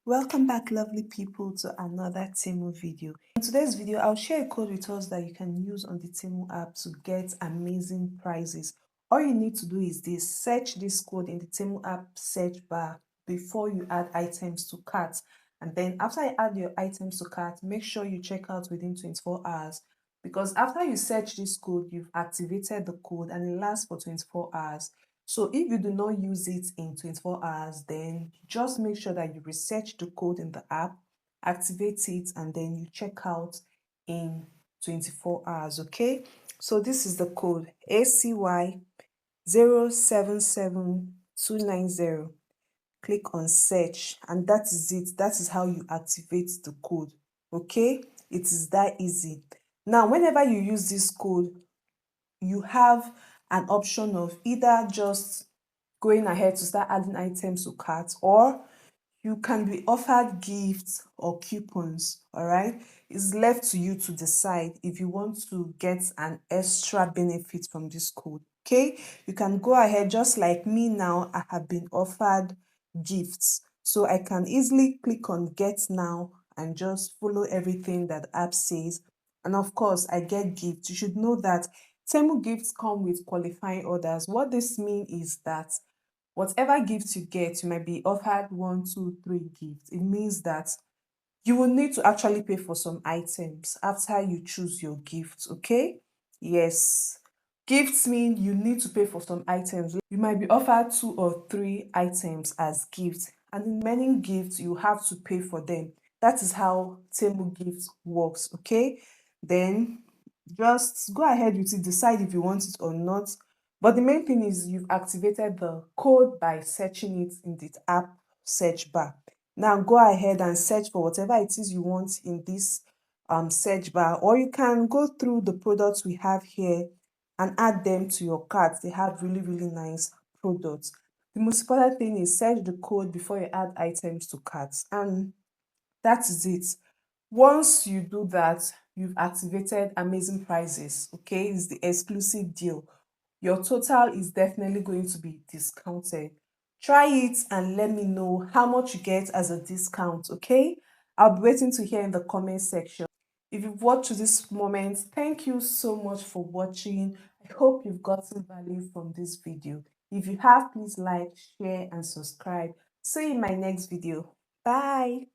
Welcome back, lovely people, to another Temu video. In today's video, I'll share a code with us that you can use on the Temu app to get amazing prices. All you need to do is this: search this code in the Temu app search bar before you add items to cart. And then after you add your items to cart, make sure you check out within 24 hours. Because after you search this code, you've activated the code and it lasts for 24 hours. So if you do not use it in 24 hours, then just make sure that you research the code in the app, activate it, and then you check out in 24 hours, okay? So this is the code ACY 077290. Click on search, and that is it. That is how you activate the code, okay? It is that easy. Now, whenever you use this code, you have an option of either just going ahead to start adding items to cart, or you can be offered gifts or coupons. All right, it's left to you to decide if you want to get an extra benefit from this code. Okay, you can go ahead, just like me now. I have been offered gifts, so I can easily click on get now and just follow everything that the app says, and of course I get gifts. You should know that Temu gifts come with qualifying orders. What this means is that whatever gifts you get, you might be offered 1, 2, 3 gifts. It means that you will need to actually pay for some items after you choose your gifts, okay? Yes. Gifts mean you need to pay for some items. You might be offered 2 or 3 items as gifts, and in many gifts, you have to pay for them. That is how Temu Gifts works, okay? Then just go ahead with it, decide if you want it or not. But the main thing is you've activated the code by searching it in the app search bar. Now go ahead and search for whatever it is you want in this search bar, or you can go through the products we have here and add them to your cart. They have really nice products. The most important thing is search the code before you add items to carts, and that is it. Once you do that, you've activated amazing prices, okay? It's the exclusive deal. Your total is definitely going to be discounted. Try it and let me know how much you get as a discount, okay? I'll be waiting to hear in the comment section. If you've watched to this moment, thank you so much for watching. I hope you've gotten value from this video. If you have, please like, share, and subscribe. See you in my next video. Bye.